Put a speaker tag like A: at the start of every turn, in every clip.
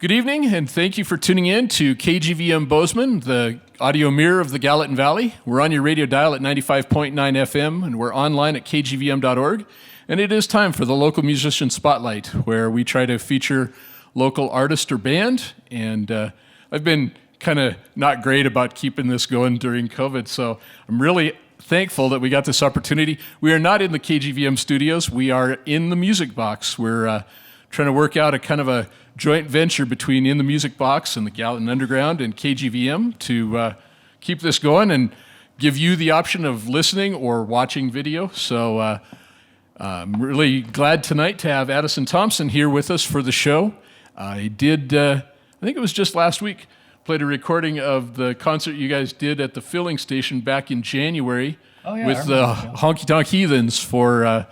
A: Good evening, and thank you for tuning in to KGVM Bozeman, the audio mirror of the Gallatin Valley. We're on your radio dial at 95.9 FM, and we're online at kgvm.org. And it is time for the Local Musician Spotlight, where we try to feature local artist or band. And I've been kind of not great about keeping this going during COVID, so I'm really thankful that we got this opportunity. We are not in the KGVM studios. We are in the Music Box. We're trying to work out a kind of a joint venture between In the Music Box and the Gallatin Underground and KGVM to keep this going and give you the option of listening or watching video. So I'm really glad tonight to have Addison Thompson here with us for the show. I think it was just last week, played a recording of the concert you guys did at the filling station back in January with the Honky Tonk Heathens for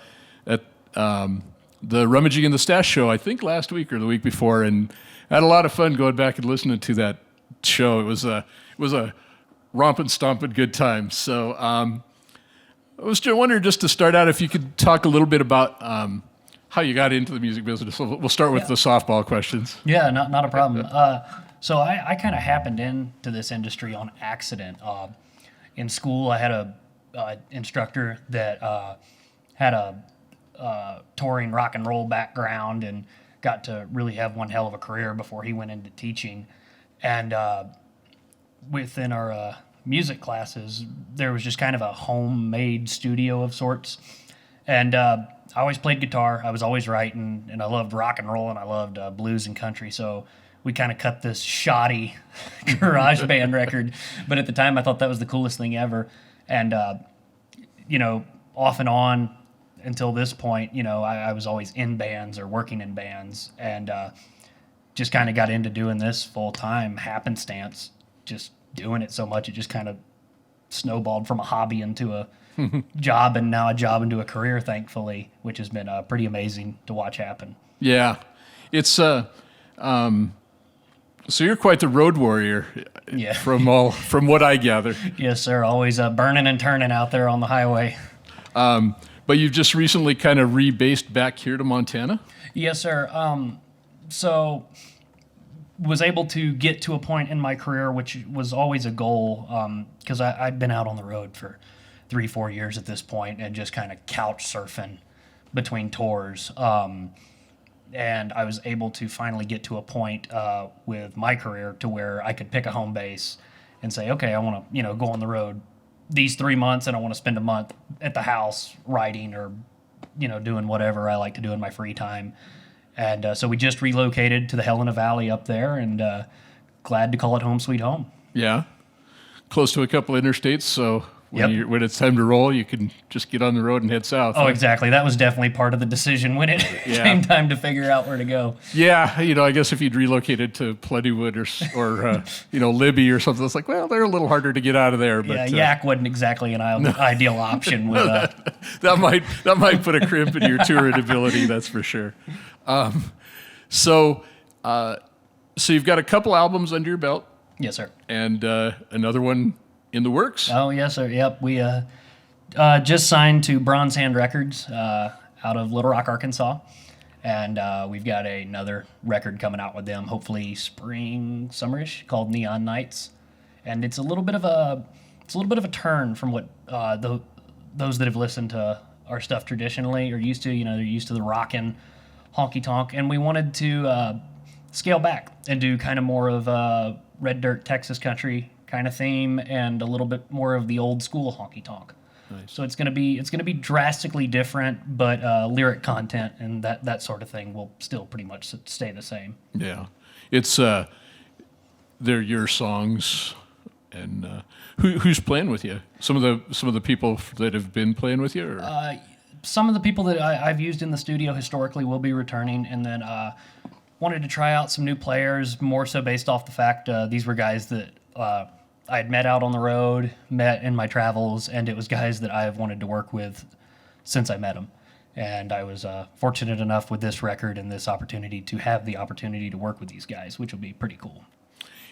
A: the Rummaging in the Stash show, I think last week or the week before, and I had a lot of fun going back and listening to that show. It was a romping, stomping good time. So I was just wondering, just to start out, if you could talk a little bit about how you got into the music business. We'll start with the softball questions.
B: Yeah, not a problem. So I kind of happened into this industry on accident. In school, I had a instructor that had a touring rock and roll background and got to really have one hell of a career before he went into teaching. And within our music classes, there was just kind of a homemade studio of sorts. And I always played guitar. I was always writing, and I loved rock and roll, and I loved blues and country. So we kind of cut this shoddy garage band record. But at the time, I thought that was the coolest thing ever. And, off and on, until this point, I was always in bands or working in bands, and just kind of got into doing this full time, happenstance, just doing it so much it just kind of snowballed from a hobby into a job, and now a job into a career, thankfully, which has been pretty amazing to watch happen.
A: Yeah, it's so you're quite the road warrior.
B: Yeah.
A: from what I gather.
B: Yes, sir. Always burning and turning out there on the highway.
A: But you've just recently kind of rebased back here to Montana?
B: Yes, sir. So was able to get to a point in my career, which was always a goal, because I'd been out on the road for 3-4 years at this point and just kind of couch surfing between tours. And I was able to finally get to a point with my career to where I could pick a home base and say, okay, I want to go on the road these 3 months, and I want to spend a month at the house writing or, doing whatever I like to do in my free time. And so we just relocated to the Helena Valley up there, and glad to call it home sweet home.
A: Yeah. Close to a couple interstates, so when it's time to roll, you can just get on the road and head south.
B: Oh, exactly. That was definitely part of the decision when it came time to figure out where to go.
A: Yeah, I guess if you'd relocated to Plentywood or Libby or something, it's like, well, they're a little harder to get out of there. But,
B: Yak wasn't exactly an ideal option. With
A: that might put a crimp in your touring ability, that's for sure. So you've got a couple albums under your belt.
B: Yes, sir.
A: And another one in the works?
B: Oh, yes, sir. Yep. We just signed to Bronze Hand Records out of Little Rock, Arkansas. And we've got another record coming out with them, hopefully spring, summerish, called Neon Nights. And it's a little bit of a turn from what those that have listened to our stuff traditionally are used to. They're used to the rockin' honky tonk, and we wanted to scale back and do kind of more of a red dirt Texas country kind of theme, and a little bit more of the old school honky tonk.
A: Nice.
B: So it's gonna be drastically different, but lyric content and that sort of thing will still pretty much stay the same.
A: Yeah, it's they're your songs, and who's playing with you? Some of the people that have been playing with you, or?
B: Some of the people that I've used in the studio historically will be returning, and then wanted to try out some new players, more so based off the fact these were guys that I had met out on the road, met in my travels, and it was guys that I have wanted to work with since I met them. And I was fortunate enough with this record and this opportunity to have the opportunity to work with these guys, which will be pretty cool.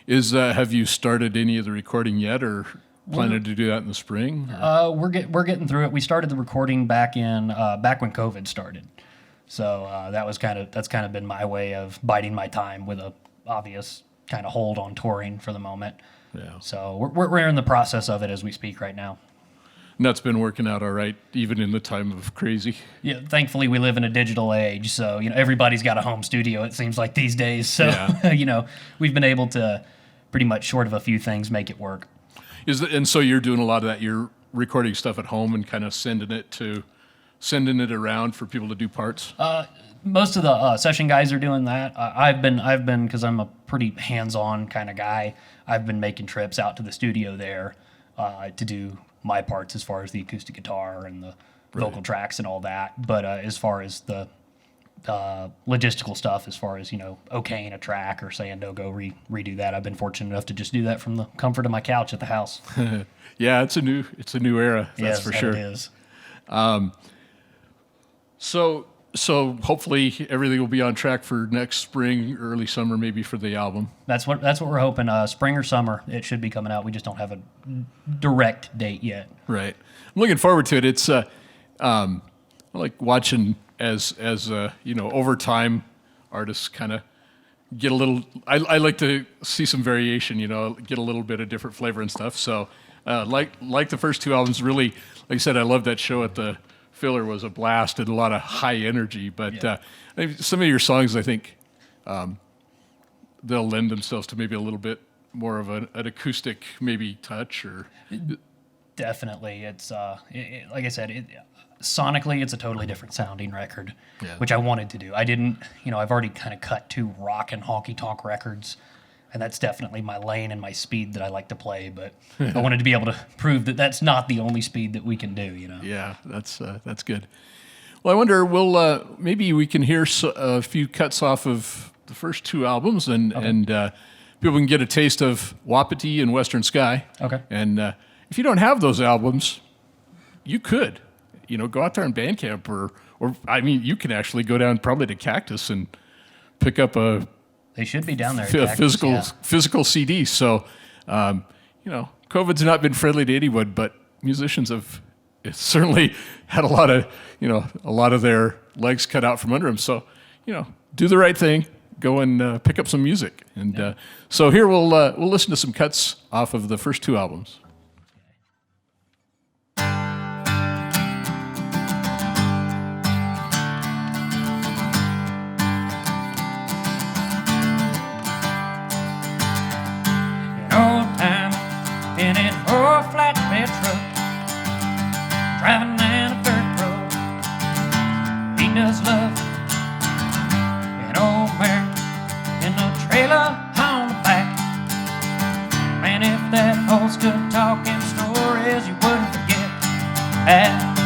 A: Have you started any of the recording yet, or planning to do that in the spring?
B: We're getting through it. We started the recording back when COVID started. So that's kind of been my way of biding my time with a obvious kind of hold on touring for the moment.
A: Yeah.
B: So we're in the process of it as we speak right now.
A: And that's been working out all right, even in the time of crazy.
B: Yeah, thankfully we live in a digital age, so everybody's got a home studio. It seems like these days. So
A: Yeah.
B: we've been able to pretty much, short of a few things, make it work.
A: And so you're doing a lot of that. You're recording stuff at home and kind of sending it around for people to do parts.
B: Most of the session guys are doing that. I've been because I'm a pretty hands-on kind of guy. I've been making trips out to the studio there to do my parts as far as the acoustic guitar and the vocal tracks and all that. But as far as the logistical stuff, as far as okaying a track or saying no, go redo that, I've been fortunate enough to just do that from the comfort of my couch at the house.
A: Yeah, it's a new era. That's for sure.
B: It is.
A: So hopefully everything will be on track for next spring, early summer, maybe for the album.
B: That's what we're hoping. Spring or summer, it should be coming out. We just don't have a direct date yet.
A: Right. I'm looking forward to it. It's I like watching as over time artists kind of get a little. I like to see some variation. Get a little bit of different flavor and stuff. So like the first two albums, really, like I said, I love that show at the Filler was a blast and a lot of high energy, but some of your songs, I think, they'll lend themselves to maybe a little bit more of an acoustic maybe touch or.
B: Definitely, it's like I said, sonically it's a totally different sounding record, which I wanted to do. I didn't, I've already kind of cut 2 rock and honky tonk records, and that's definitely my lane and my speed that I like to play. But I wanted to be able to prove that that's not the only speed that we can do.
A: Yeah, that's good. Well, I wonder, maybe we can hear a few cuts off of the first 2 albums, and people can get a taste of Wapiti and Western Sky.
B: Okay.
A: And if you don't have those albums, you could, go out there on Bandcamp, or I mean, you can actually go down probably to Cactus and pick up
B: They should be down there.
A: Physical CD. So, COVID's not been friendly to anyone, but musicians have certainly had a lot of their legs cut out from under them. So, do the right thing. Go and pick up some music. And so here we'll listen to some cuts off of the first 2 albums.
B: In an old flatbed truck, driving down a dirt road. He does love an old mare in the trailer on the back. Man, if that horse could talk in stories, you wouldn't forget that.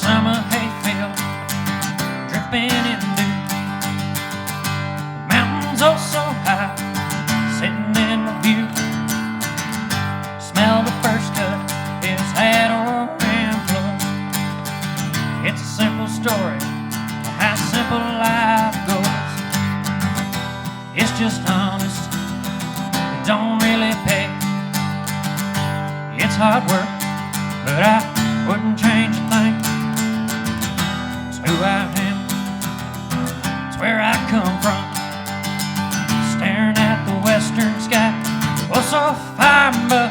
B: Summer hayfield dripping in dew. The mountains oh so high, sitting in review. Smell the first cut, his hat orange floor. It's a simple story, how simple life goes. It's just honest, it don't really pay. It's hard work, but I wouldn't change a thing. Who I am, it's where I come from. Staring at the western sky, oh so far above.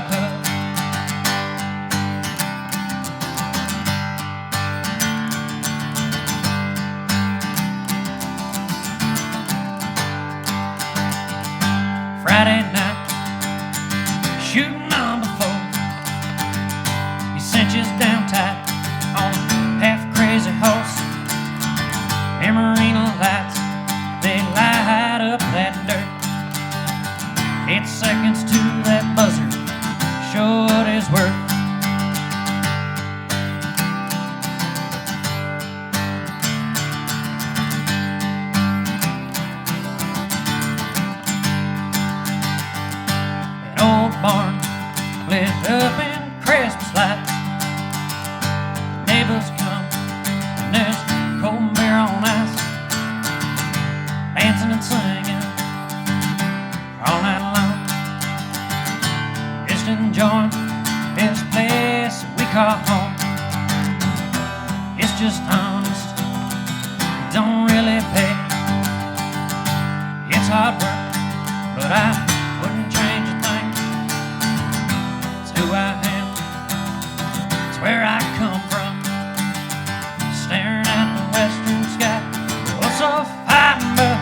B: Friday night, shooting on the floor. He cinches down tight on a half-crazy horse. Marina lights, they light up that dirt. 8 seconds to that buzzer, show what it's worth. An old barn lit up in Christmas lights. Neighbors come and there's cold beer on ice, dancing and singing all night long, just enjoying his call home. It's just honest, it don't really pay. It's hard work, but I wouldn't change a thing. It's who I am, it's where I come from. Staring at the western sky, oh so fine, but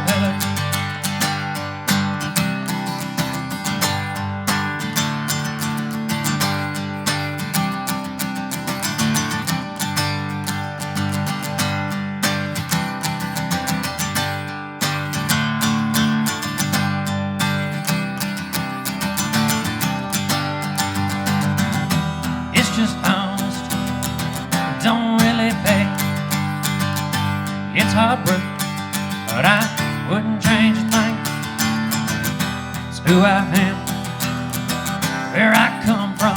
B: just honest, it don't really pay. It's hard work, but I wouldn't change a thing. It's who I am, where I come from.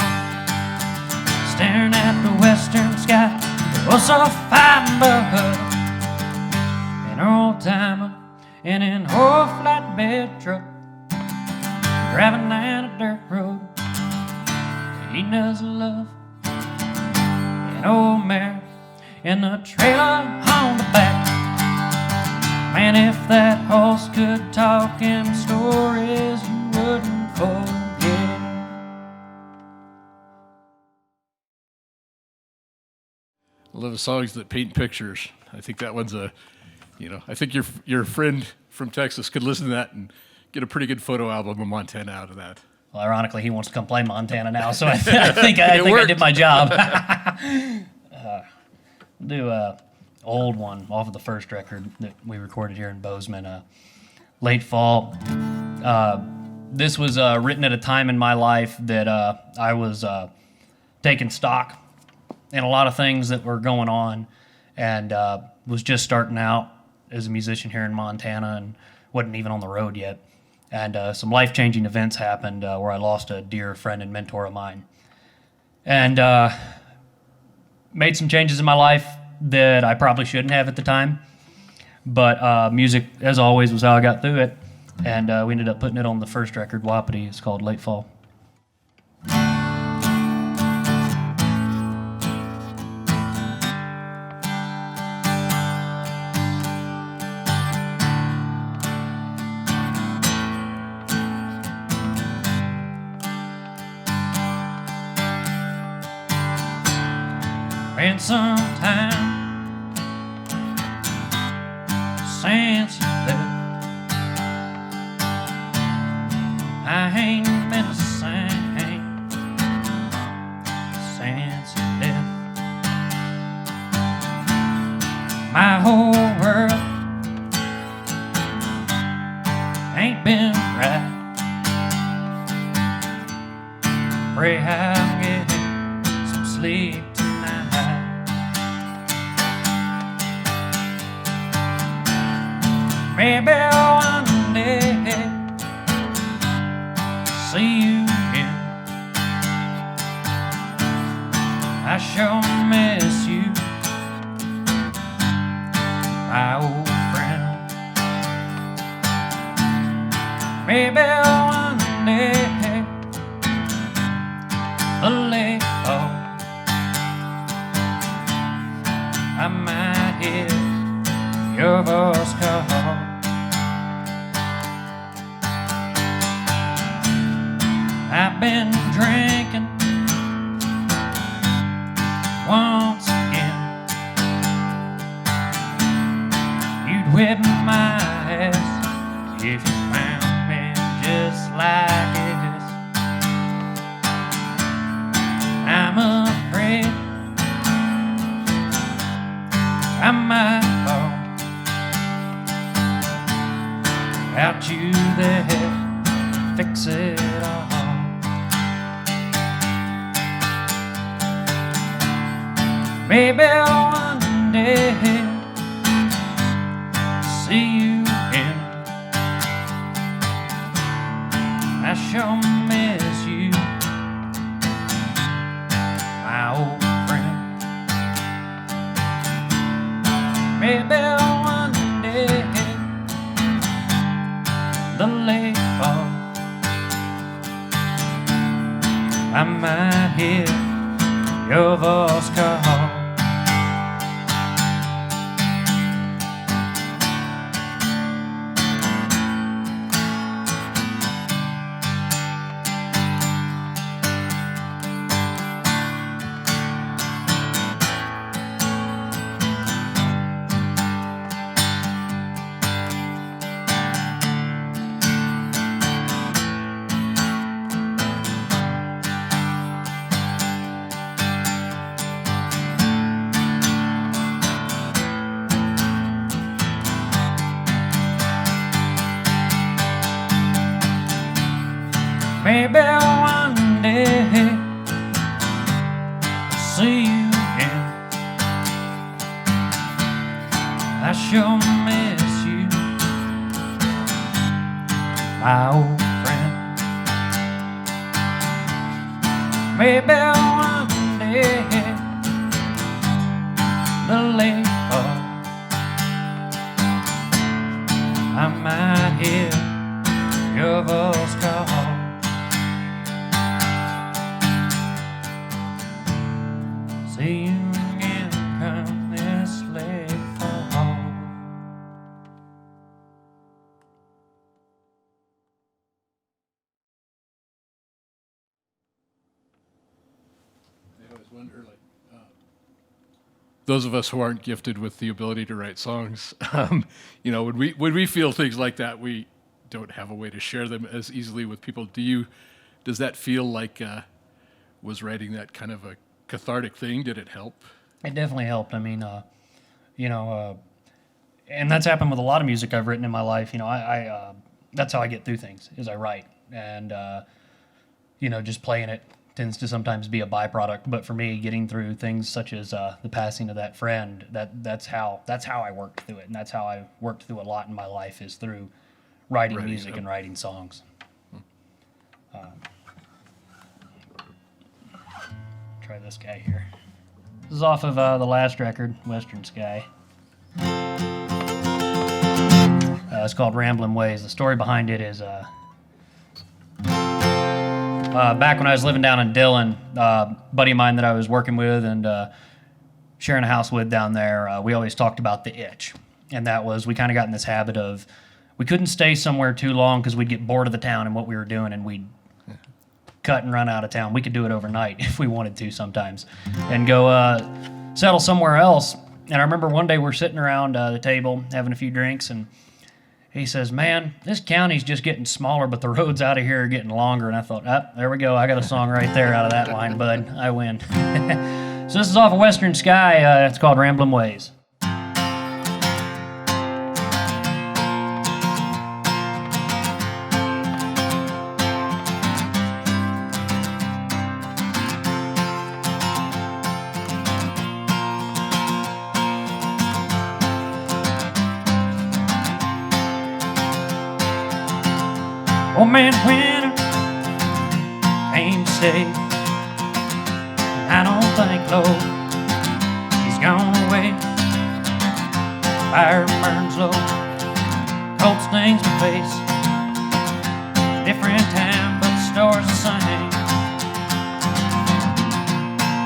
B: Staring at the western sky, oh so fine, but an old timer in an old flatbed truck, driving down a dirt road. He does love an old mare and a trailer on the back. Man, if that horse could talk in stories, you wouldn't forget.
A: I love the songs that paint pictures. I think that one's I think your friend from Texas could listen to that and get a pretty good photo album of Montana out of that.
B: Well, ironically, he wants to come play Montana now, so I think I did my job. Do a old one off of the first record that we recorded here in Bozeman, late fall. This was written at a time in my life that I was taking stock in a lot of things that were going on, and was just starting out as a musician here in Montana and wasn't even on the road yet. And some life-changing events happened where I lost a dear friend and mentor of mine. And made some changes in my life that I probably shouldn't have at the time. But music, as always, was how I got through it. And we ended up putting it on the first record, Wapiti. It's called Late Fall. Been some time since you left. I ain't been the same since you left. My whole world ain't been right. Pray I'll get some sleep tonight. Maybe one day see you again. I sure miss you, my old friend. Maybe one day a late fall, I might hear your voice call. I've been drinking once again. You'd whip my ass if you found me just like this. I'm afraid I might fall without you there, fix it all. Maybe one day see you again. I sure miss you, my old friend. Maybe one day the late fall, I might hear your voice call. Maybe one day I'll see you again. I sure miss you, my old friend. Maybe one day the late fall I might hear your voice call. See you again come this late fall.
A: I always wonder, like, those of us who aren't gifted with the ability to write songs, you know, when we feel things like that, we don't have a way to share them as easily with people. Does that feel like was writing that kind of a cathartic thing? Did it help?
B: It definitely helped. I mean, and that's happened with a lot of music I've written in my life. You know, I that's how I get through things, is I write. And, just playing it tends to sometimes be a byproduct. But for me, getting through things such as the passing of that friend, that's how I worked through it. And that's how I worked through a lot in my life, is through writing music and writing songs. Try this guy here. This is off of the last record, Western Sky. It's called Ramblin' Ways. The story behind it is back when I was living down in Dillon, a buddy of mine that I was working with and sharing a house with down there, we always talked about the itch. And that was, we kind of got in this habit of, we couldn't stay somewhere too long because we'd get bored of the town and what we were doing, and we'd cut and run out of town. We could do it overnight if we wanted to sometimes, and go settle somewhere else. And I remember one day we're sitting around the table having a few drinks, and he says, "Man, this county's just getting smaller, but the roads out of here are getting longer." And I thought, there we go. I got a song right there out of that line, bud. I win. So this is off of Western Sky. It's called Ramblin' Ways. Old man Winter came to stay. I don't think, Lord, he's gone away. Fire burns low, cold stings my face. Different time, but the story's the same.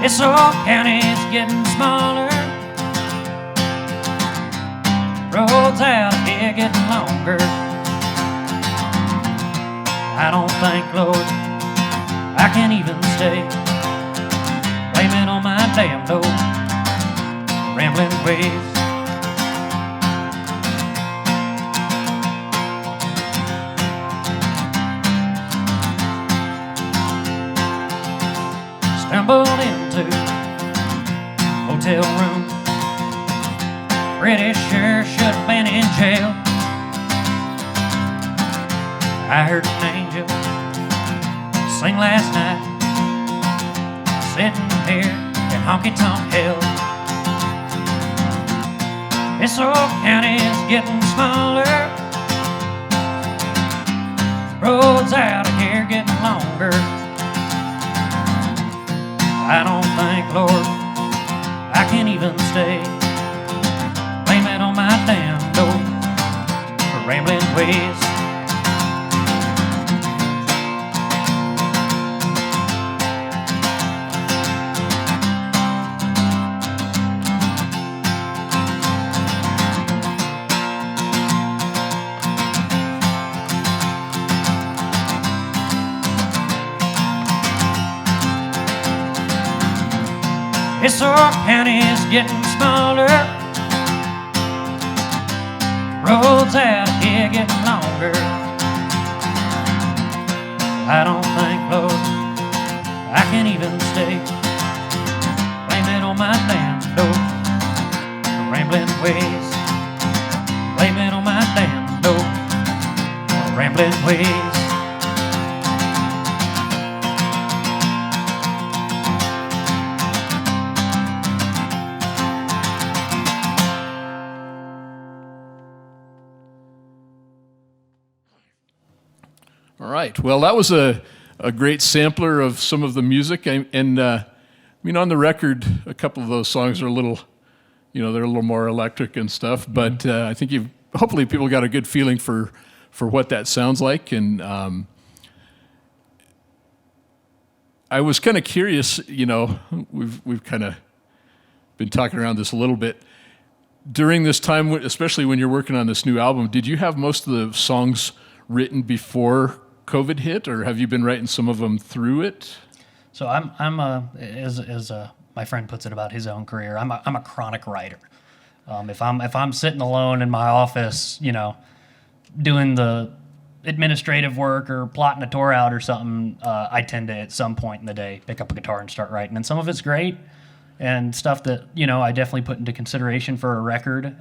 B: This old county's getting smaller. Roads out here getting longer. I don't think, Lord, I can even stay. Blaming on my damn old rambling ways. Stumbled into a hotel room. Pretty sure should have been in jail. I heard an angel sing last night, sitting here in honky-tonk hell. This old county is getting smaller. Roads out of here getting longer. I don't think, Lord, I can even stay. Blame it on my damn old rambling ways. It's our pennies getting smaller. Roads out here getting longer. I don't think, Lord, I can even stay. Blame it on my damn door, rambling ways. Blame it on my damn door, rambling ways.
A: All right. Well, that was a great sampler of some of the music. I mean, on the record, a couple of those songs are a little, they're a little more electric and stuff. But I think hopefully people got a good feeling for what that sounds like. And I was kind of curious, we've kind of been talking around this a little bit. During this time, especially when you're working on this new album, did you have most of the songs written before COVID hit, or have you been writing some of them through it?
B: So I'm as my friend puts it about his own career, I'm a chronic writer. If I'm sitting alone in my office, doing the administrative work or plotting a tour out or something, I tend to at some point in the day pick up a guitar and start writing. And some of it's great and stuff that I definitely put into consideration for a record.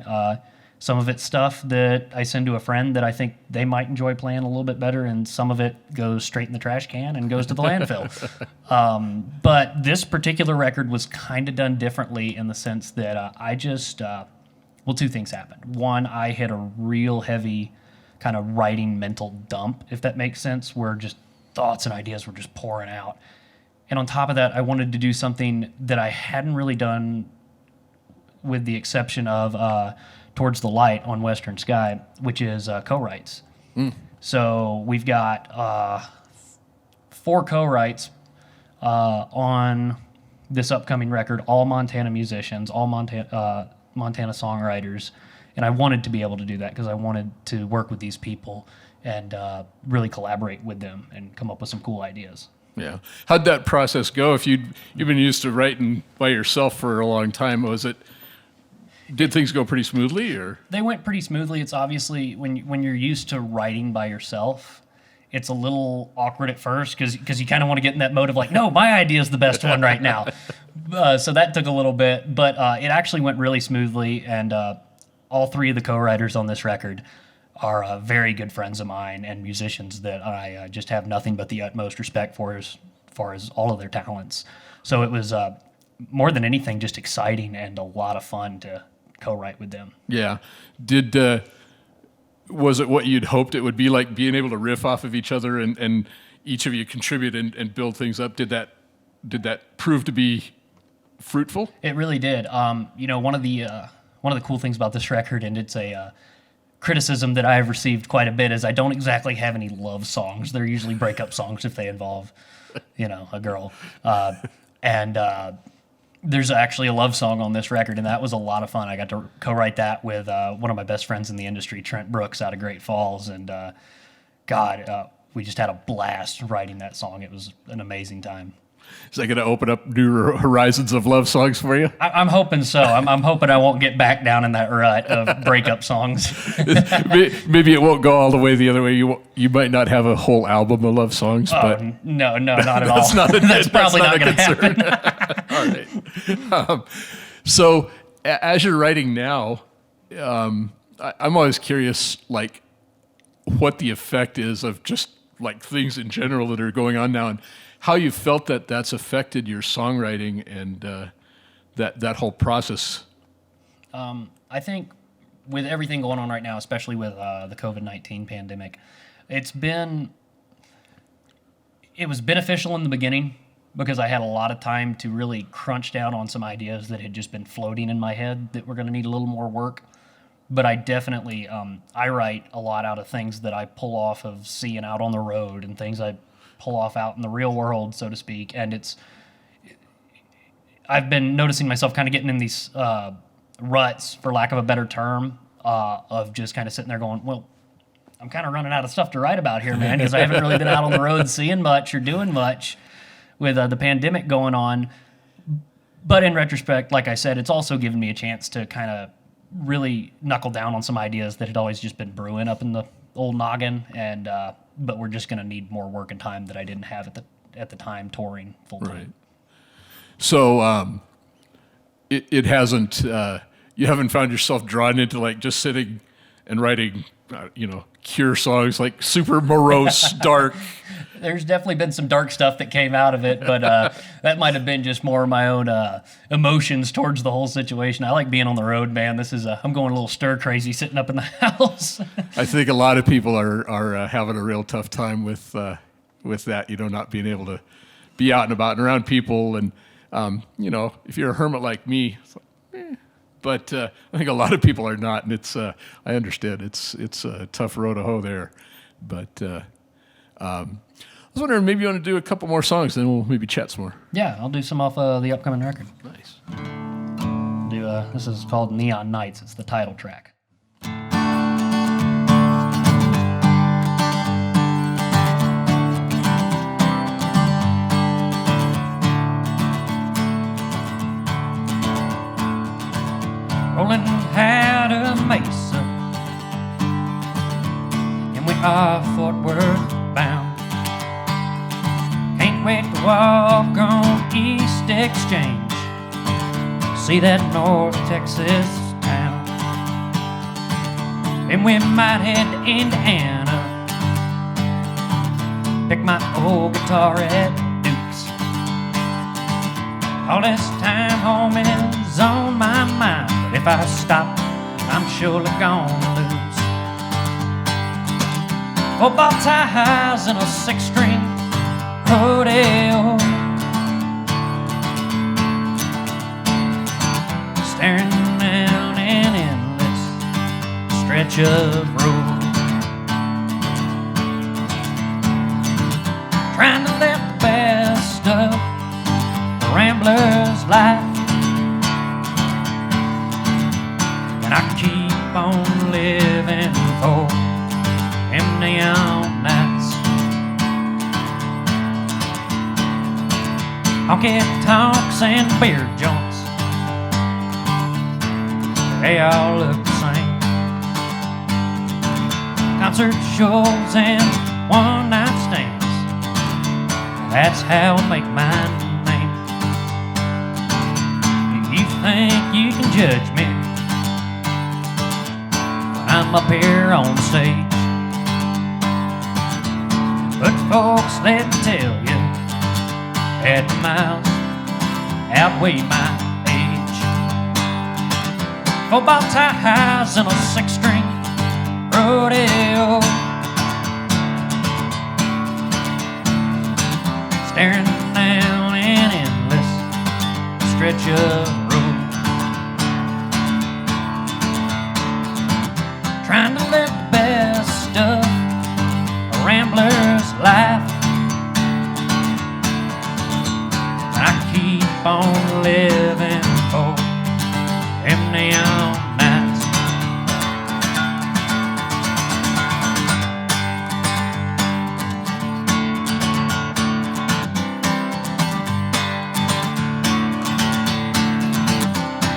B: Some of it's stuff that I send to a friend that I think they might enjoy playing a little bit better, and some of it goes straight in the trash can and goes to the landfill. But this particular record was kind of done differently in the sense that I just, two things happened. One, I hit a real heavy kind of writing mental dump, if that makes sense, where just thoughts and ideas were just pouring out. And on top of that, I wanted to do something that I hadn't really done, with the exception of Towards the Light on Western Sky, which is co-writes. So we've got 4 co-writes on this upcoming record, all Montana musicians, all Montana songwriters. And I wanted to be able to do that because I wanted to work with these people and really collaborate with them and come up with some cool ideas.
A: Yeah. How'd that process go? If you've been used to writing by yourself for a long time, did things go pretty smoothly, or?
B: They went pretty smoothly. It's obviously when you're used to writing by yourself, it's a little awkward at first because you kind of want to get in that mode of like, no, my idea is the best one right now. So that took a little bit, but it actually went really smoothly. And all 3 of the co-writers on this record are very good friends of mine and musicians that I just have nothing but the utmost respect for as far as all of their talents. So it was more than anything just exciting and a lot of fun to co-write with them.
A: Yeah. Was it what you'd hoped it would be, like being able to riff off of each other and each of you contribute and build things up? Did that prove to be fruitful?
B: It really did. One of the cool things about this record, and it's a criticism that I've received quite a bit, is I don't exactly have any love songs. They're usually breakup songs if they involve, a girl. There's actually a love song on this record, and that was a lot of fun. I got to co-write that with one of my best friends in the industry, Trent Brooks, out of Great Falls, and we just had a blast writing that song. It was an amazing time.
A: Is that going to open up new horizons of love songs for you?
B: I'm hoping so. I'm hoping I won't get back down in that rut of breakup songs.
A: Maybe it won't go all the way the other way. You might not have a whole album of love songs. But
B: no, not at all. That's probably not going to happen.
A: All right. So as you're writing now, I'm always curious, like, what the effect is of just like things in general that are going on now, and how you felt that that's affected your songwriting and that whole process.
B: I think with everything going on right now, especially with the COVID-19 pandemic, it was beneficial in the beginning because I had a lot of time to really crunch down on some ideas that had just been floating in my head that were going to need a little more work. But I definitely, I write a lot out of things that I pull off of seeing out on the road and things I pull off out in the real world, so to speak. And I've been noticing myself kind of getting in these ruts, for lack of a better term, of just kind of sitting there going, well, I'm kind of running out of stuff to write about here, man, because I haven't really been out on the road seeing much or doing much with the pandemic going on. But in retrospect, like I said, it's also given me a chance to kind of really knuckle down on some ideas that had always just been brewing up in the old noggin, and but we're just going to need more work and time that I didn't have at the time touring full time.
A: Right. So it hasn't. You haven't found yourself drawn into like just sitting and writing, Cure songs, like super morose, dark.
B: There's definitely been some dark stuff that came out of it, but that might have been just more of my own emotions towards the whole situation. I like being on the road, man. I'm going a little stir crazy sitting up in the house.
A: I think a lot of people are having a real tough time with that, not being able to be out and about and around people. And, if you're a hermit like me, it's like, but I think a lot of people are not. And it's, I understand it's a tough road to hoe there. But I was wondering, maybe you want to do a couple more songs, then we'll maybe chat some more.
B: Yeah, I'll do some off the upcoming record.
A: Nice.
B: This is called Neon Nights. It's the title track. Rolling had a Mesa, and we are Fort Worth bound. Can't wait to walk on East Exchange, see that North Texas town. Then we might head to Indiana, pick my old guitar at Duke's. All this time home is on my mind, but if I stop, I'm surely gonna lose. 4 bow ties and a 6-string rodeo, staring down an endless stretch of road, trying to live the best of the rambler's life. And I keep on living for them neon nights. Honky tonks and beer joints, they all look the same. Concert shows and one-night stands, that's how I make my name. You think you can judge me when I'm up here on stage, but folks, let me tell you, that the miles outweigh my age. 4 bow ties and a 6-string rodeo, staring down an endless stretch of road, trying to live the best of a rambler's life. Keep on living for them neon nights.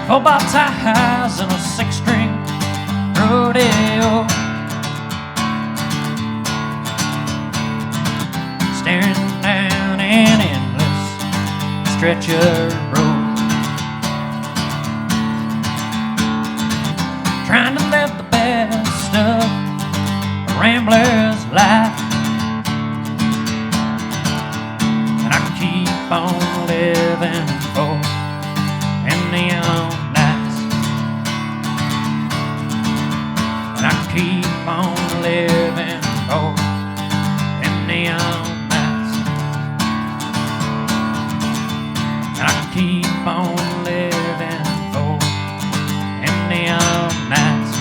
B: Four bow ties and a 6-string rodeo, staring down an endless stretch of road, trying to live the best of a rambler's life. And I keep on living for them neon nights. And I keep on living for them neon nights. I keep on living for them neon nights.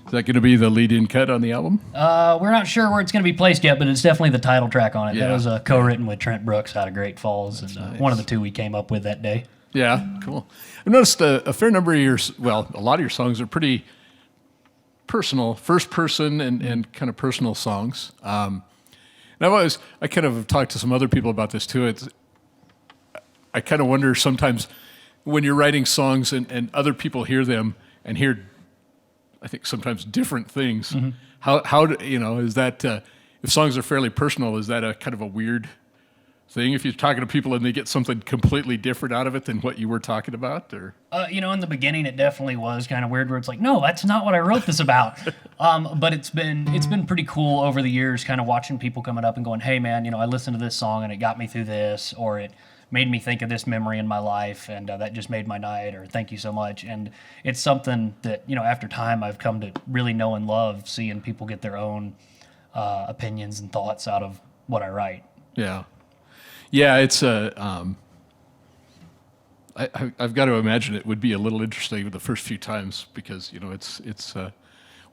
A: Is that going to be the lead-in cut on the album?
B: We're not sure where it's going to be placed yet, but it's definitely the title track on it.
A: Yeah.
B: That was co-written with Trent Brooks out of Great Falls, and
A: nice.
B: One of the two we came up with that day.
A: Yeah, cool. I've noticed a fair number of a lot of your songs are pretty personal, first person and kind of personal songs. And I kind of talked to some other people about this too. I kind of wonder sometimes when you're writing songs and other people hear them and hear, I think sometimes different things. Mm-hmm. How is that, if songs are fairly personal, is that a kind of a weird thing if you're talking to people and they get something completely different out of it than what you were talking about? Or
B: in the beginning it definitely was kind of weird where it's like, no, that's not what I wrote this about. But it's been pretty cool over the years kind of watching people coming up and going, hey man, I listened to this song and it got me through this, or it made me think of this memory in my life and that just made my night, or thank you so much. And it's something that after time I've come to really know and love, seeing people get their own opinions and thoughts out of what I write.
A: Yeah, it's I've got to imagine it would be a little interesting the first few times because it's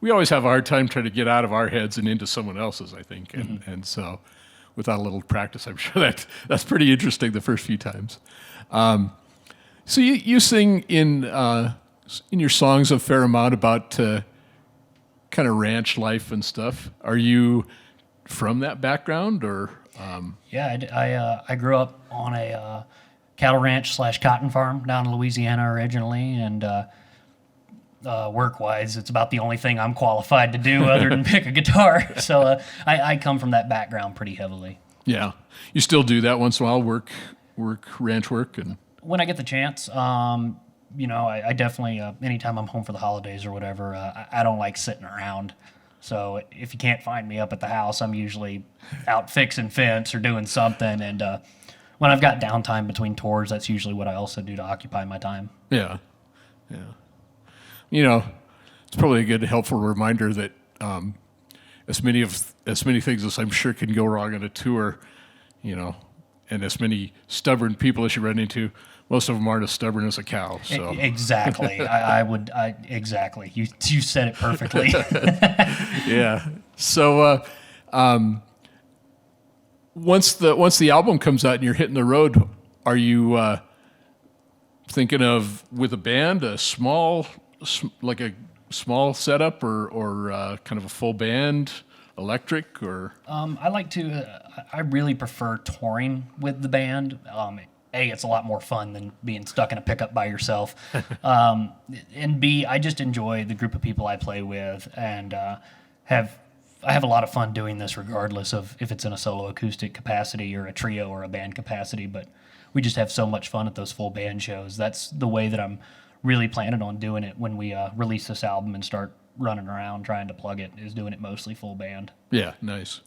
A: we always have a hard time trying to get out of our heads and into someone else's, I think, and so without a little practice, I'm sure that's pretty interesting the first few times. So you sing in your songs a fair amount about kind of ranch life and stuff. Are you from that background or?
B: Yeah, I grew up on a cattle ranch / cotton farm down in Louisiana originally, and work-wise, it's about the only thing I'm qualified to do other than pick a guitar. So I come from that background pretty heavily.
A: Yeah, you still do that once in a while, work ranch work, and
B: when I get the chance. I definitely anytime I'm home for the holidays or whatever, I don't like sitting around. So if you can't find me up at the house, I'm usually out fixing fence or doing something. And when I've got downtime between tours, that's usually what I also do to occupy my time.
A: Yeah. It's probably a good, helpful reminder that as many things as I'm sure can go wrong on a tour, and as many stubborn people as you run into, most of them aren't as stubborn as a cow. So
B: exactly, exactly. You said it perfectly.
A: Yeah. So once the album comes out and you're hitting the road, are you thinking of with a band a small setup or kind of a full band, electric or?
B: I really prefer touring with the band. It's a lot more fun than being stuck in a pickup by yourself. And B, I just enjoy the group of people I play with, and I have a lot of fun doing this regardless of if it's in a solo acoustic capacity or a trio or a band capacity, but we just have so much fun at those full band shows. That's the way that I'm really planning on doing it when we release this album and start running around trying to plug it, is doing it mostly full band.
A: Yeah, nice.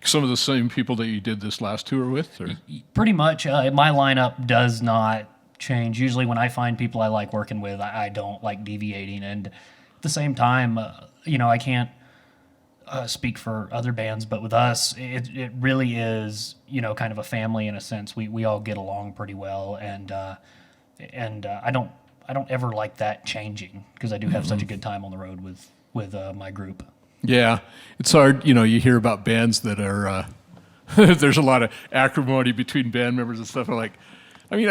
A: Some of the same people that you did this last tour with? Or?
B: Pretty much. My lineup does not change. Usually when I find people I like working with, I don't like deviating. And at the same time, I can't speak for other bands, but with us, it really is, kind of a family in a sense. We all get along pretty well, and I don't ever like that changing because I do have such a good time on the road with my group.
A: Yeah, it's hard. You hear about bands that are there's a lot of acrimony between band members and stuff. I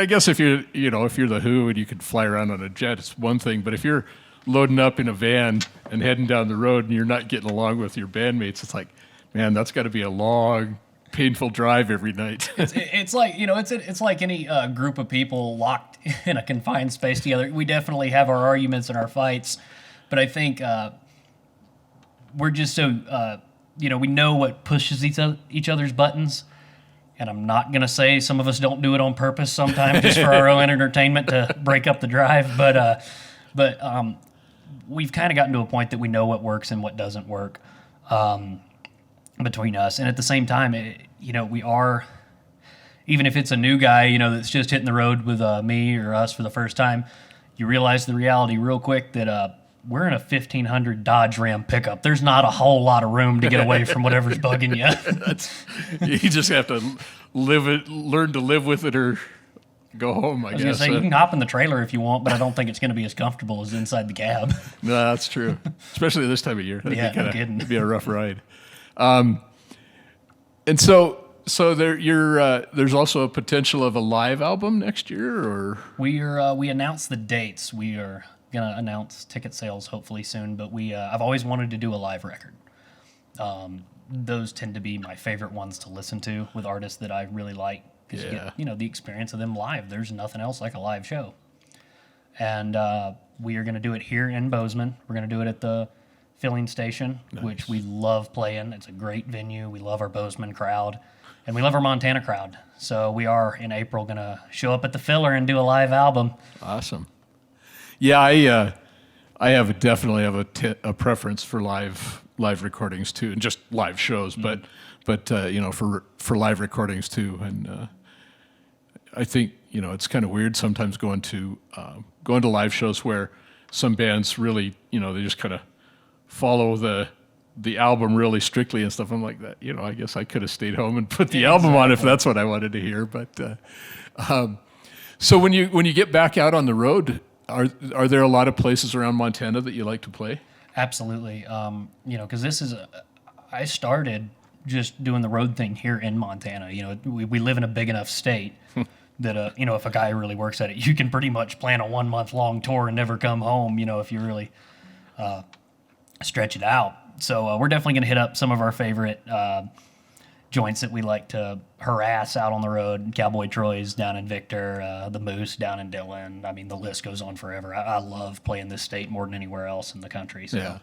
A: guess if you're the Who and you can fly around on a jet, it's one thing. But if you're loading up in a van and heading down the road and you're not getting along with your bandmates, it's like, man, that's got to be a long, painful drive every night.
B: it's like any group of people locked in a confined space together. We definitely have our arguments and our fights, but I think we're just so we know what pushes each other's buttons. And I'm not going to say some of us don't do it on purpose sometimes just for our own entertainment to break up the drive, but we've kind of gotten to a point that we know what works and what doesn't work between us. And at the same time, we are, even if it's a new guy, that's just hitting the road with me or us for the first time, you realize the reality real quick that we're in a 1500 Dodge Ram pickup. There's not a whole lot of room to get away from whatever's bugging you.
A: You just have to learn to live with it or go home, I guess.
B: I was going to say, you can hop in the trailer if you want, but I don't think it's going to be as comfortable as inside the cab.
A: No, that's true. Especially this time of year.
B: Yeah, no kidding.
A: It'd be a rough ride. And so there's also a potential of a live album next year, or
B: we announced the dates. We are gonna announce ticket sales hopefully soon. But I've always wanted to do a live record. Those tend to be my favorite ones to listen to with artists that I really like, because you get the experience of them live. There's nothing else like a live show. And we are going to do it here in Bozeman. We're going to do it at the filling station, which we love playing. It's a great venue. We love our Bozeman crowd, and we love our Montana crowd. So we are, in April, going to show up at the filler and do a live album.
A: Awesome. Yeah, I definitely have a preference for live recordings too, and just live shows, but for live recordings too. And I think it's kind of weird sometimes going to live shows where some bands really they just kind of follow the album really strictly and stuff. I'm like that. I guess I could have stayed home and put the album on if that's what I wanted to hear. But so when you get back out on the road, are there a lot of places around Montana that you like to play? Absolutely.
B: Because I started just doing the road thing here in Montana. We live in a big enough state that if a guy really works at it, you can pretty much plan a 1 month long tour and never come home. If you really stretch it out. So we're definitely going to hit up some of our favorite joints that we like to harass out on the road. Cowboy Troy's down in Victor, the Moose down in Dillon. I mean, the list goes on forever. I love playing this state more than anywhere else in the country. So.
A: Yeah.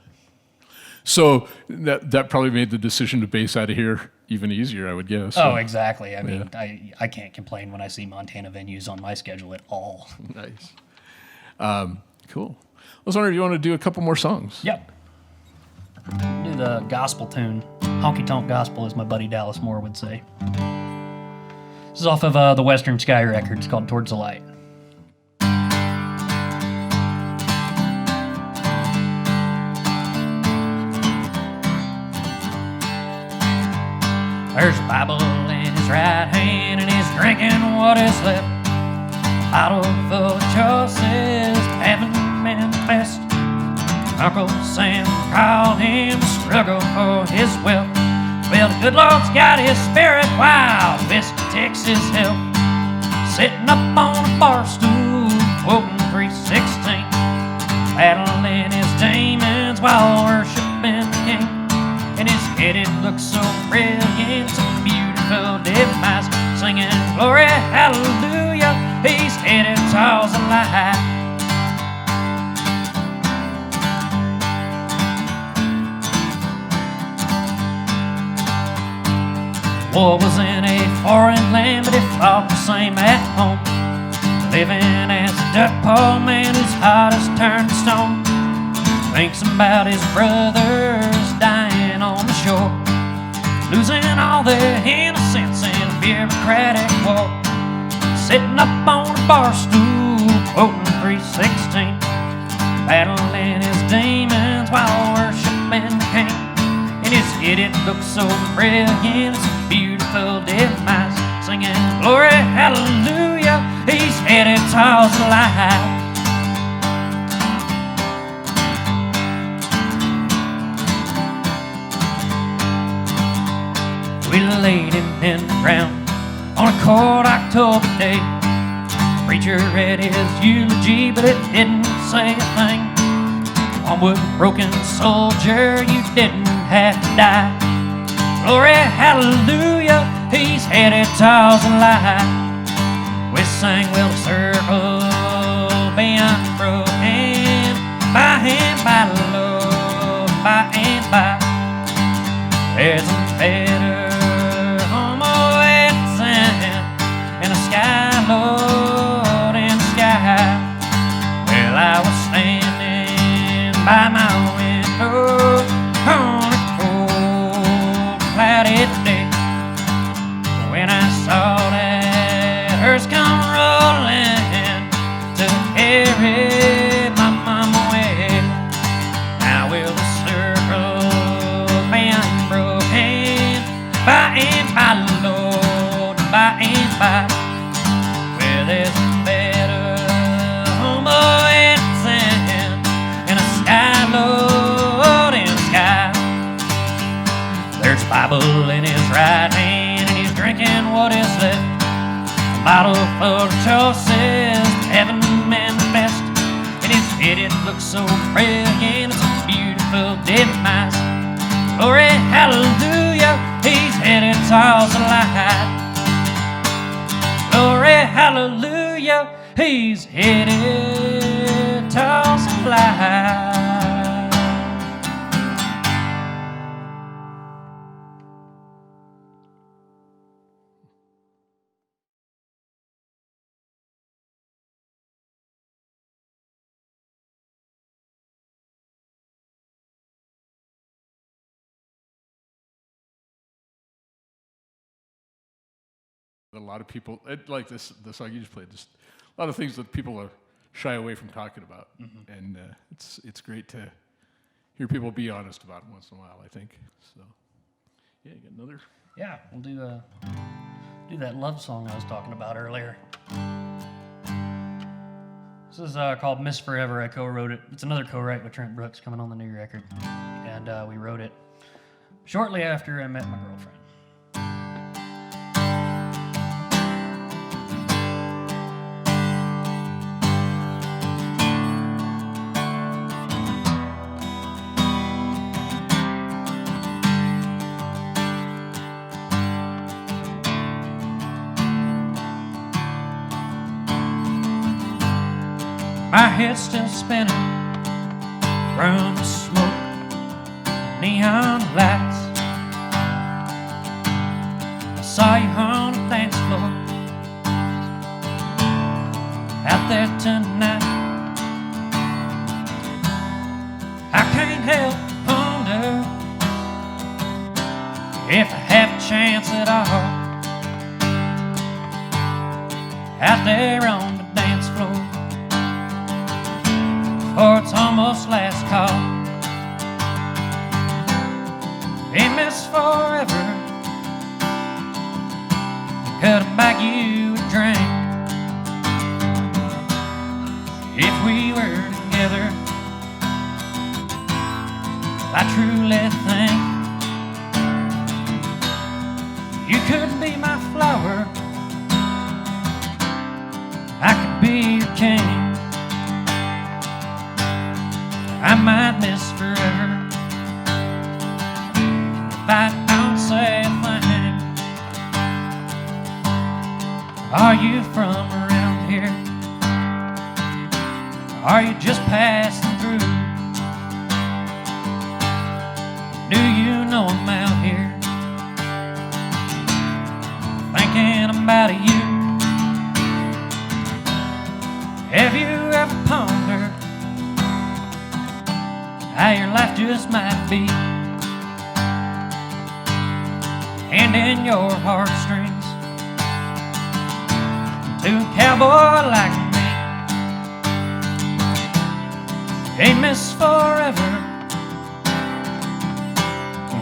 A: So that probably made the decision to base out of here even easier, I would guess.
B: Oh, exactly. I mean, I can't complain when I see Montana venues on my schedule at all.
A: Nice. Cool. I was wondering if you want to do a couple more songs.
B: Yep. Do the gospel tune. Honky Tonk Gospel, as my buddy Dallas Moore would say. This is off of the Western Sky record. It's called Towards the Light. There's a Bible in his right hand, and he's drinking what is left. Bottle full of choices, haven't been the best. Uncle Sam called him to struggle for his wealth. Well, the good Lord's got his spirit wild, West Texas help. Sitting up on a bar stool, quoting 3:16, battling his demons while worshiping the King. In his head it looks so brilliant, so beautiful demise, singing glory, hallelujah, he's headed towards the light. War was in a foreign land, but he fought the same at home. Living as a dirt poor man whose heart has turned to stone. Thinks about his brothers dying on the shore, losing all their innocence in a bureaucratic war. Sitting up on a bar stool, quoting 3:16, battling his demons while worshiping the King. In his head it looks so brilliant, it's a beautiful demise, singing glory, hallelujah, he's headed towards the light. We laid him in the ground on a cold October day. Preacher read his eulogy, but it didn't say a thing. Onward, broken soldier, you didn't have to die. Glory, hallelujah, he's headed towards the light. We sang, will the circle be unbroken by and by, Lord, by and by. There's a better home awaits in the sky, Lord, in the sky. Well, I was standing by my window on a cold, cloudy day when I saw that hearse come rolling to carry my mama away. Now will the circle be unbroken by and by, Lord, by and by. Where there's a better home awaits in the sky, Lord, in the sky. There's a Bible in his right hand, and he's drinking what is left. A bottle full of choices, haven't been the best. In his Yet it looks so brilliant, it's a beautiful demise. Glory, hallelujah, he's headed towards the light. Glory, hallelujah, he's headed towards the light.
A: A lot of people, like the song you just played, just a lot of things that people are shy away from talking about. And it's great to hear people be honest about it once in a while, I think. So, yeah, you got another?
B: Yeah, we'll do that love song I was talking about earlier. This is called Miss Forever. I co-wrote it. It's another co-write with Trent Brooks coming on the new record. And we wrote it shortly after I met my girlfriend. My head's still spinning from the smoke, neon lights. I saw you on the dance floor out there tonight. I can't help but wonder if I have a chance at all out there on the dance floor. Or it's almost last call. Hey, Miss Forever, could I buy you a drink? If we were together, I truly think you could be my flower, I could be your king. I might miss forever if I don't say a thing. Are you from around here? Are you just passing through? Do you know I'm out here thinking about you? Have you ever pondered how your life just might be, and in your heartstrings to a cowboy like me? Hey, Miss Forever,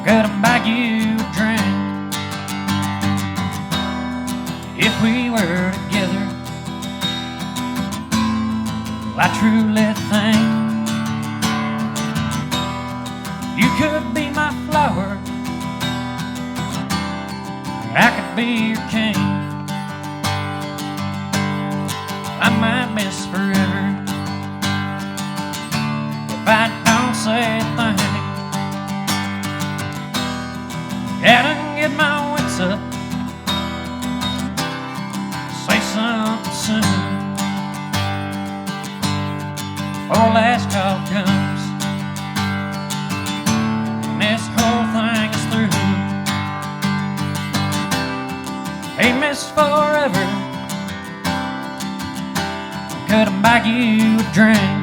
B: could I buy you a drink? If we were together, I truly think you could be my flower, I could be your king. I might miss forever if I don't say a thing. Gotta get my wits up, say something soon before last call comes. This whole thing is through. Hey, Miss Forever, could I buy you a drink?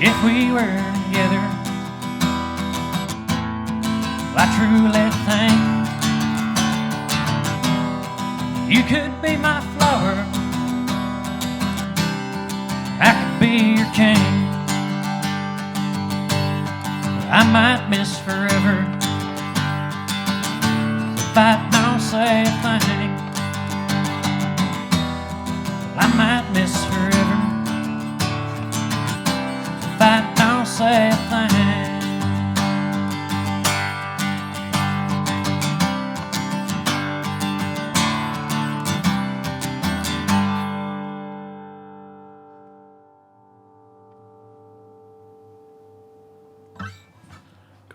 B: If we were together, I truly think you could be my flower, I could be your king. I might miss forever if I don't say a thing. I might miss forever if I don't say a thing.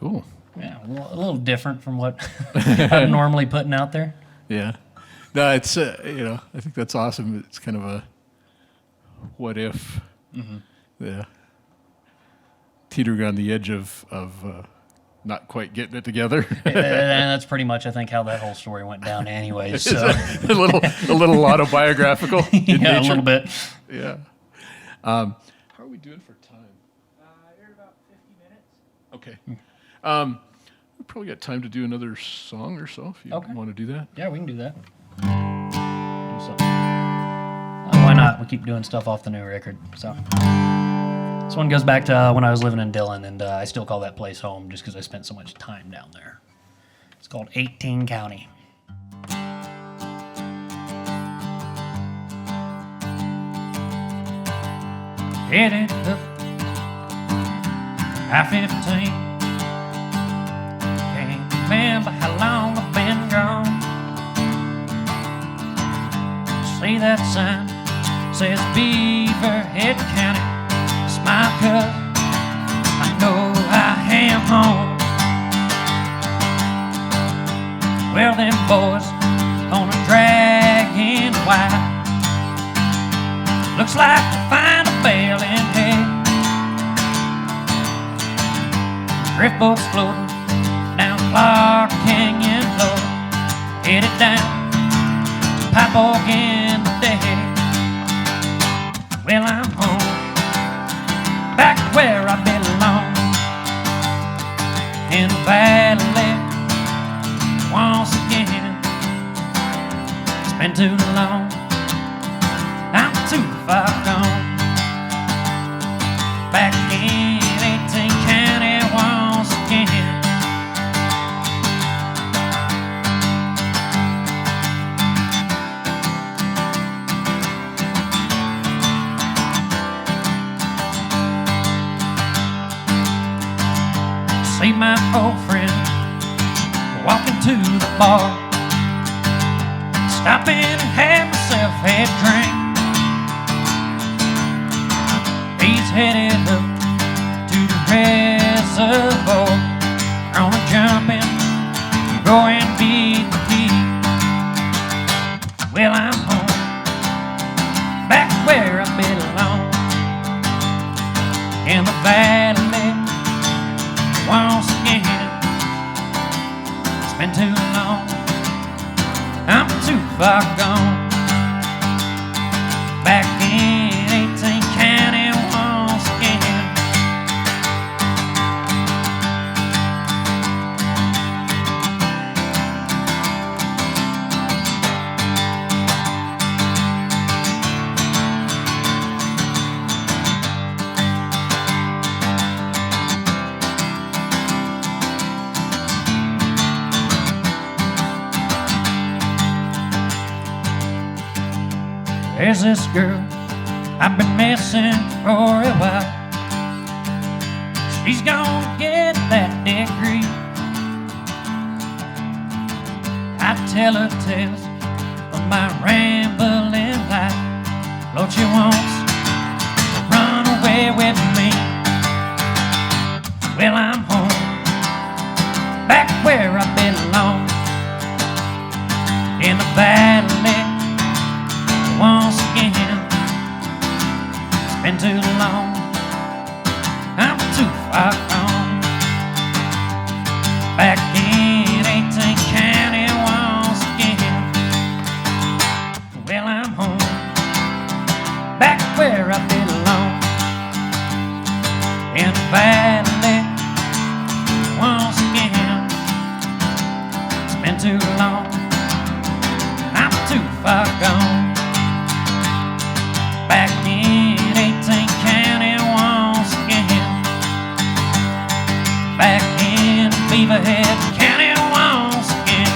A: Cool.
B: Yeah, well, a little different from what I'm normally putting out there.
A: Yeah. No, it's, I think that's awesome. It's kind of a what if. Mm-hmm. Yeah. Teetering on the edge of not quite getting it together.
B: And that's pretty much, I think, how that whole story went down anyway. So
A: a little autobiographical in
B: yeah,
A: nature.
B: a little bit.
A: Yeah. How are we doing for time?
C: You're about 50 minutes.
A: Okay. We probably got time to do another song or so if you want to do that.
B: Yeah, we can do that. Do something. Why not? We keep doing stuff off the new record. So this one goes back to when I was living in Dillon, and I still call that place home just because I spent so much time down there. It's called 18 County. Headed up I-15. Can't remember how long I've been gone. See that sign, says Beaverhead County. Smile 'cause I know I am home. Well, them boys on a dragging white. Looks like to find a bale in hay. Drift boats floating down Clark Canyon Low, headed down to Pipeorgan today. Well, I'm home, back where I belong, in the valley once again. It's been too long, I'm too far gone. Back in 18 County once again. See my old friend walking to the bar, stopping and have myself a drink. He's headed up to the reservoir, gonna jump in, go and beat the heat. Well, I'm home, back where I belong, in the valley once again. It's been too long, I'm too far gone. Back in 18 County once again. There's this girl I've been missing for a while. She's gonna get that degree. I tell her tales of my rambling life. Lord, she wants to run away with me. Well, I'm home, back where I belong, in the valley once again. It's been too long, I'm too far gone. Back in 18 County once again. Well, I'm home, back where I belong, in the valley once again. It's been too long, I'm too far gone. Back in 18 County once again. Back in Beaverhead County once again.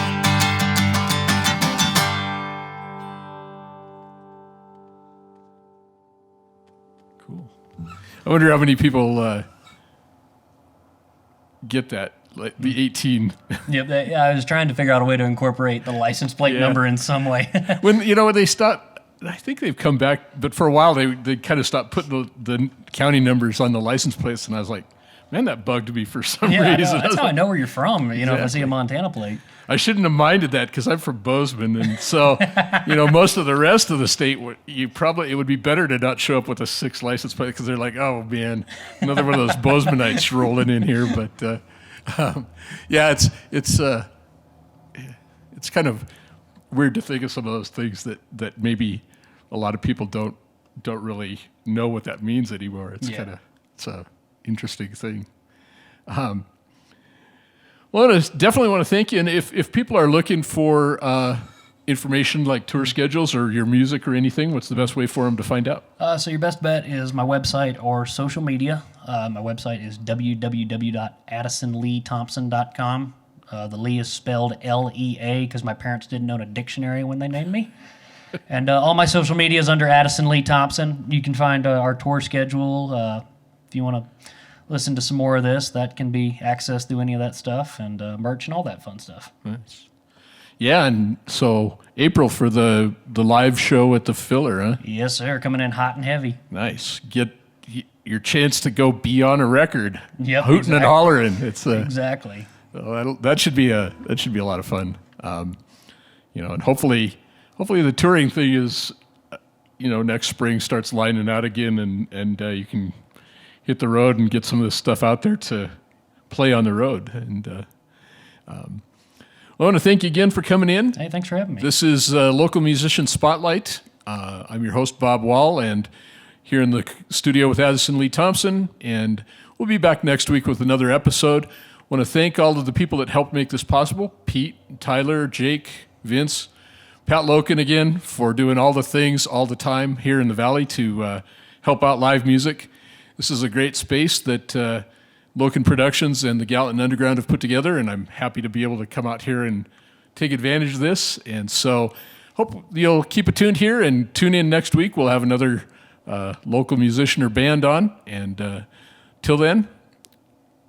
A: Cool. I wonder how many people get that, like the 18.
B: Yep, I was trying to figure out a way to incorporate the license plate number in some way.
A: when they stop, I think they've come back, but for a while they kind of stopped putting the county numbers on the license plates, and I was like, Man, that bugged me for some
B: Yeah, I know.
A: reason.
B: That's how I know where you're from. You know, if I see
A: Exactly.
B: a Montana plate.
A: I shouldn't have minded that because I'm from Bozeman, and so most of the rest of the state, it would be better to not show up with a 6 license plate because they're like, oh man, another one of those Bozemanites rolling in here. But yeah, it's kind of weird to think of some of those things that maybe a lot of people don't really know what that means anymore. It's a interesting thing. Well, I definitely want to thank you. And if people are looking for information like tour schedules or your music or anything, what's the best way for them to find out?
B: So your best bet is my website or social media. My website is www.addisonleathompson.com. The Lee is spelled L-E-A because my parents didn't own a dictionary when they named me. And all my social media is under Addison Lea Thompson. You can find our tour schedule. If you want to listen to some more of this, that can be accessed through any of that stuff, and merch and all that fun stuff.
A: Nice. Yeah, and so April for the live show at the Filler, huh?
B: Yes, sir. Coming in hot and heavy.
A: Nice. Get your chance to go be on a record.
B: Yep,
A: hooting
B: exactly.
A: and hollering. It's
B: Exactly.
A: that should be a lot of fun. And hopefully the touring thing is, next spring starts lining out again, and you can hit the road and get some of this stuff out there to play on the road. And I want to thank you again for coming in.
B: Hey, thanks for having me.
A: This is Local Musician Spotlight. I'm your host, Bob Wall, and here in the studio with Addison Lea Thompson, and we'll be back next week with another episode. I want to thank all of the people that helped make this possible. Pete, Tyler, Jake, Vince, Pat Loken again for doing all the things all the time here in the Valley to help out live music. This is a great space that Loken Productions and the Gallatin Underground have put together, and I'm happy to be able to come out here and take advantage of this. And so hope you'll keep it tuned here and tune in next week. We'll have another local musician or band on. And till then,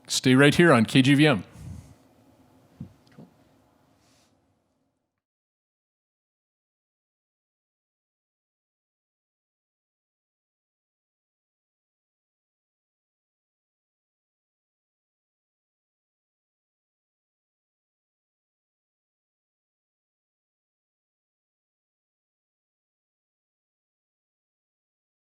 A: stay right here on KGVM.